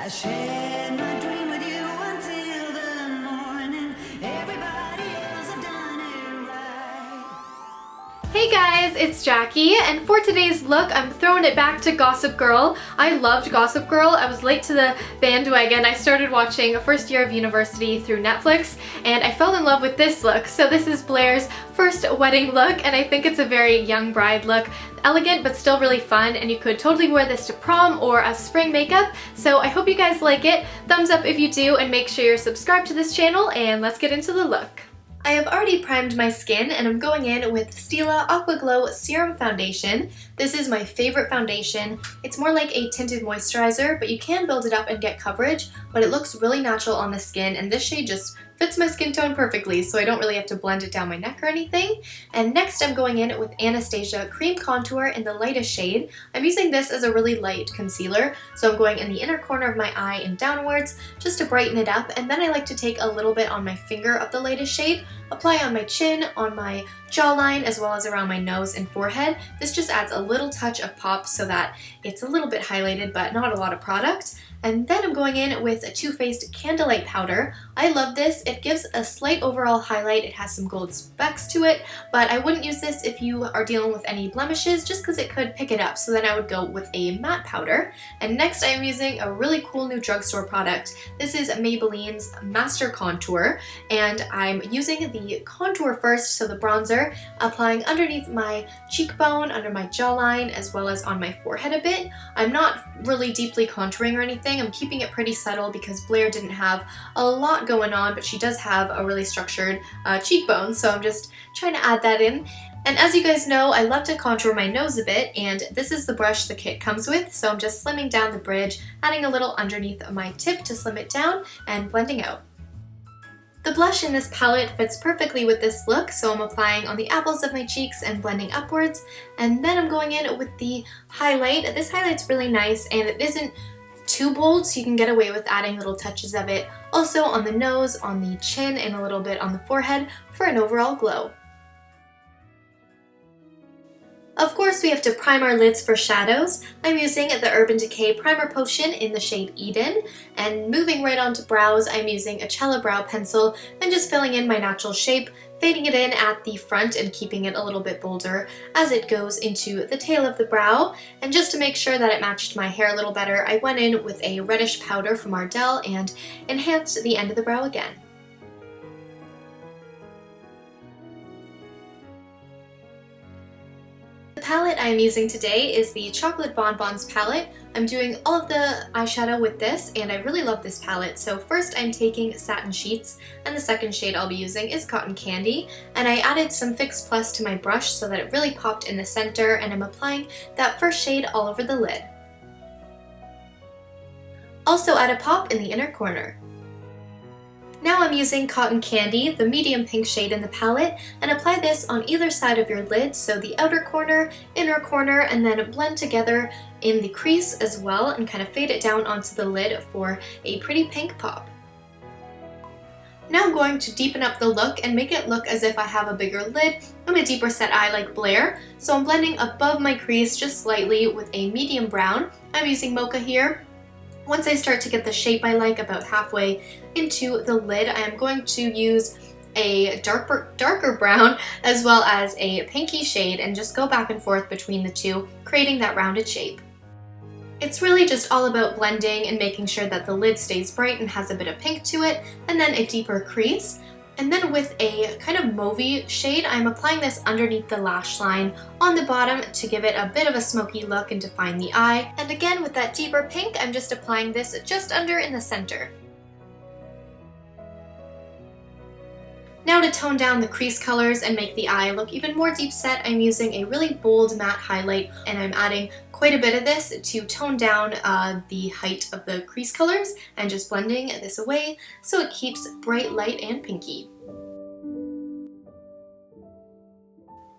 I shared my dream with you until the morning. Everybody else have done it right. Hey guys, it's Jackie, and for today's look, I'm throwing it back to Gossip Girl. I loved Gossip Girl. I was late to the bandwagon. I started watching first year of university through Netflix, and I fell in love with this look. So this is Blair's first wedding look, and I think it's a very young bride look. Elegant, but still really fun, and you could totally wear this to prom or as spring makeup. So I hope you guys like it. Thumbs up if you do, and make sure you're subscribed to this channel, and let's get into the look. I have already primed my skin, and I'm going in with Stila AquaGlow Serum Foundation. This is my favorite foundation. It's more like a tinted moisturizer, but you can build it up and get coverage, but it looks really natural on the skin, and this shade just fits my skin tone perfectly, so I don't really have to blend it down my neck or anything. And next I'm going in with Anastasia Cream Contour in the lightest shade. I'm using this as a really light concealer, so I'm going in the inner corner of my eye and downwards just to brighten it up, and then I like to take a little bit on my finger of the lightest shade, apply on my chin, on my jawline, as well as around my nose and forehead. This just adds a little touch of pop so that it's a little bit highlighted but not a lot of product. And then I'm going in with a Too Faced Candlelight powder. I love this. It gives a slight overall highlight. It has some gold specks to it, but I wouldn't use this if you are dealing with any blemishes just because it could pick it up. So then I would go with a matte powder. And next I'm using a really cool new drugstore product. This is Maybelline's Master Contour, and I'm using the contour first, so the bronzer, applying underneath my cheekbone, under my jawline, as well as on my forehead a bit. I'm not really deeply contouring or anything. I'm keeping it pretty subtle because Blair didn't have a lot going on, but she does have a really structured cheekbone, so I'm just trying to add that in. And as you guys know, I love to contour my nose a bit, and this is the brush the kit comes with, so I'm just slimming down the bridge, adding a little underneath my tip to slim it down, and blending out. The blush in this palette fits perfectly with this look, so I'm applying on the apples of my cheeks and blending upwards, and then I'm going in with the highlight. This highlight's really nice, and it isn't too bold, so you can get away with adding little touches of it also on the nose, on the chin, and a little bit on the forehead for an overall glow. Of course, we have to prime our lids for shadows. I'm using the Urban Decay Primer Potion in the shade Eden, and moving right on to brows, I'm using a Chella brow pencil and just filling in my natural shape, fading it in at the front and keeping it a little bit bolder as it goes into the tail of the brow. And just to make sure that it matched my hair a little better, I went in with a reddish powder from Ardell and enhanced the end of the brow again. The palette I am using today is the Chocolate Bonbons palette. I'm doing all of the eyeshadow with this, and I really love this palette. So first I'm taking Satin Sheets, and the second shade I'll be using is Cotton Candy. And I added some Fix Plus to my brush so that it really popped in the center, and I'm applying that first shade all over the lid. Also add a pop in the inner corner. Now I'm using Cotton Candy, the medium pink shade in the palette, and apply this on either side of your lid, so the outer corner, inner corner, and then blend together in the crease as well and kind of fade it down onto the lid for a pretty pink pop. Now I'm going to deepen up the look and make it look as if I have a bigger lid and a deeper set eye like Blair. So I'm blending above my crease just slightly with a medium brown. I'm using Mocha here. Once I start to get the shape I like about halfway into the lid, I am going to use a darker brown as well as a pinky shade and just go back and forth between the two, creating that rounded shape. It's really just all about blending and making sure that the lid stays bright and has a bit of pink to it, and then a deeper crease. And then with a kind of mauvey shade, I'm applying this underneath the lash line on the bottom to give it a bit of a smoky look and define the eye. And again, with that deeper pink, I'm just applying this just under in the center. Now to tone down the crease colors and make the eye look even more deep set, I'm using a really bold matte highlight, and I'm adding quite a bit of this to tone down the height of the crease colors and just blending this away so it keeps bright, light, and pinky.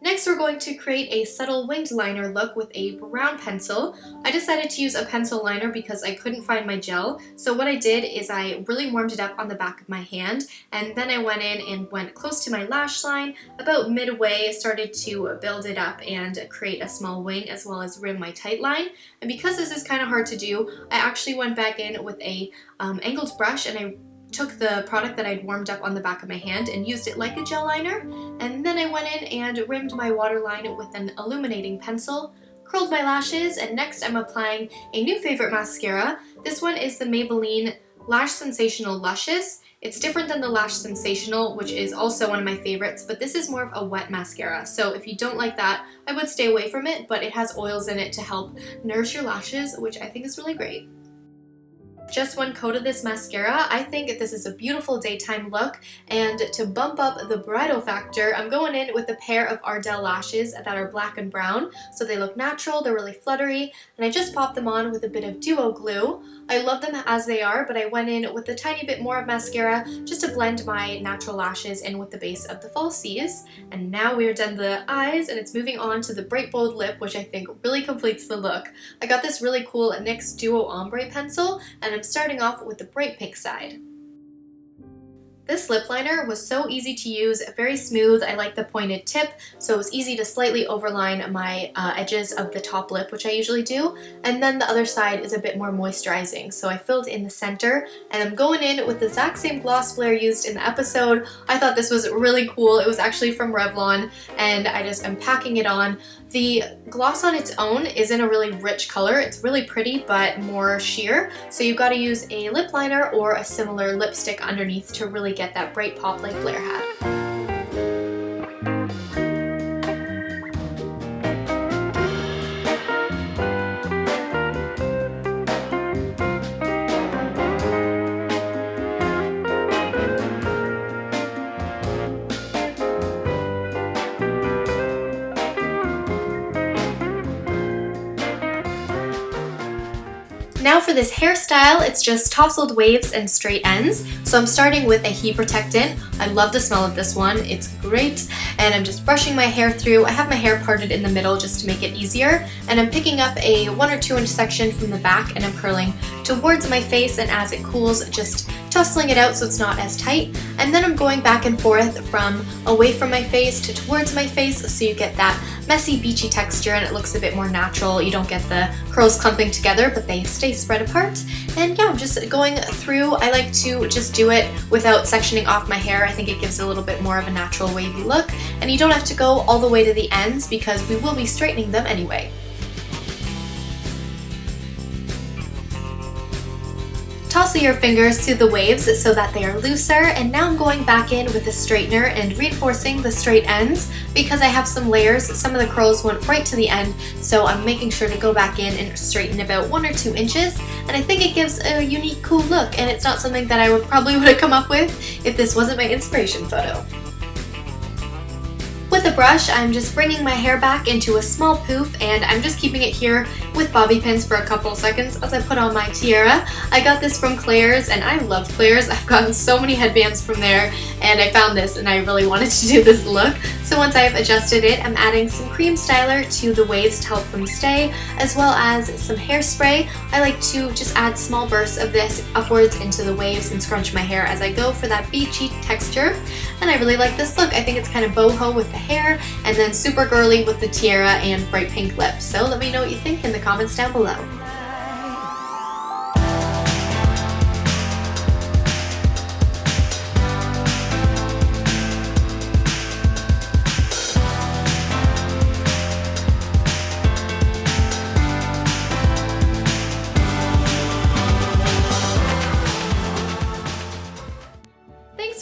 Next, we're going to create a subtle winged liner look with a brown pencil. I decided to use a pencil liner because I couldn't find my gel. So what I did is I really warmed it up on the back of my hand, and then I went in and went close to my lash line. About midway, started to build it up and create a small wing as well as rim my tight line. And because this is kind of hard to do, I actually went back in with a angled brush, and I took the product that I'd warmed up on the back of my hand and used it like a gel liner, and then I went in and rimmed my waterline with an illuminating pencil, curled my lashes, and next I'm applying a new favorite mascara. This one is the Maybelline Lash Sensational Luscious. It's different than the Lash Sensational, which is also one of my favorites, but this is more of a wet mascara. So if you don't like that, I would stay away from it, but it has oils in it to help nourish your lashes, which I think is really great. Just one coat of this mascara. I think this is a beautiful daytime look, and to bump up the bridal factor, I'm going in with a pair of Ardell lashes that are black and brown, so they look natural, they're really fluttery, and I just popped them on with a bit of duo glue. I love them as they are, but I went in with a tiny bit more of mascara just to blend my natural lashes in with the base of the falsies. And now we're done the eyes, and it's moving on to the bright bold lip, which I think really completes the look. I got this really cool NYX Duo Ombre pencil, and I'm starting off with the bright pink side. This lip liner was so easy to use, very smooth. I like the pointed tip, so it was easy to slightly overline my edges of the top lip, which I usually do, and then the other side is a bit more moisturizing, so I filled in the center, and I'm going in with the exact same gloss Blair used in the episode. I thought this was really cool. It was actually from Revlon, and I just am packing it on. The gloss on its own isn't a really rich color. It's really pretty, but more sheer, so you've got to use a lip liner or a similar lipstick underneath to really get that bright pop like Blair had. Now for this hairstyle, it's just tousled waves and straight ends. So I'm starting with a heat protectant. I love the smell of this one, it's great. And I'm just brushing my hair through. I have my hair parted in the middle just to make it easier. And I'm picking up a 1 or 2 inch section from the back, and I'm curling towards my face, and as it cools, just tussling it out so it's not as tight. And then I'm going back and forth from away from my face to towards my face, so you get that messy beachy texture and it looks a bit more natural. You don't get the curls clumping together, but they stay spread apart. And yeah, I'm just going through. I like to just do it without sectioning off my hair. I think it gives a little bit more of a natural wavy look, and you don't have to go all the way to the ends because we will be straightening them anyway. Toss your fingers through the waves so that they are looser, and now I'm going back in with the straightener and reinforcing the straight ends because I have some layers. Some of the curls went right to the end, so I'm making sure to go back in and straighten about 1 or 2 inches, and I think it gives a unique, cool look, and it's not something that I probably would have come up with if this wasn't my inspiration photo. With a brush, I'm just bringing my hair back into a small poof, and I'm just keeping it here with bobby pins for a couple seconds as I put on my tiara. I got this from Claire's, and I love Claire's. I've gotten so many headbands from there, and I found this and I really wanted to do this look. So once I've adjusted it, I'm adding some cream styler to the waves to help them stay, as well as some hairspray. I like to just add small bursts of this upwards into the waves and scrunch my hair as I go for that beachy texture. And I really like this look. I think it's kind of boho with the hair, and then super girly with the tiara and bright pink lips. So let me know what you think in the comments down below.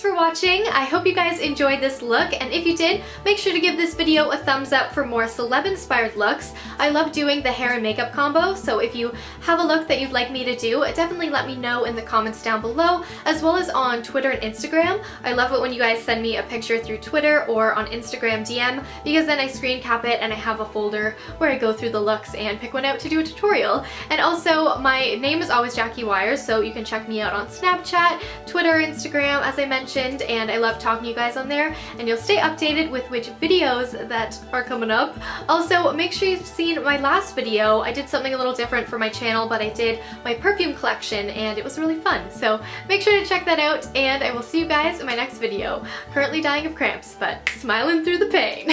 For watching. I hope you guys enjoyed this look, and if you did, make sure to give this video a thumbs up for more celeb inspired looks. I love doing the hair and makeup combo, so if you have a look that you'd like me to do, definitely let me know in the comments down below, as well as on Twitter and Instagram. I love it when you guys send me a picture through Twitter or on Instagram DM, because then I screen cap it and I have a folder where I go through the looks and pick one out to do a tutorial. And also, my name is always Jackie Wyers, so you can check me out on Snapchat, Twitter, Instagram, as I mentioned, and I love talking to you guys on there, and you'll stay updated with which videos that are coming up. Also, make sure you've seen my last video. I did something a little different for my channel, but I did my perfume collection and it was really fun. So make sure to check that out, and I will see you guys in my next video. Currently dying of cramps, but smiling through the pain.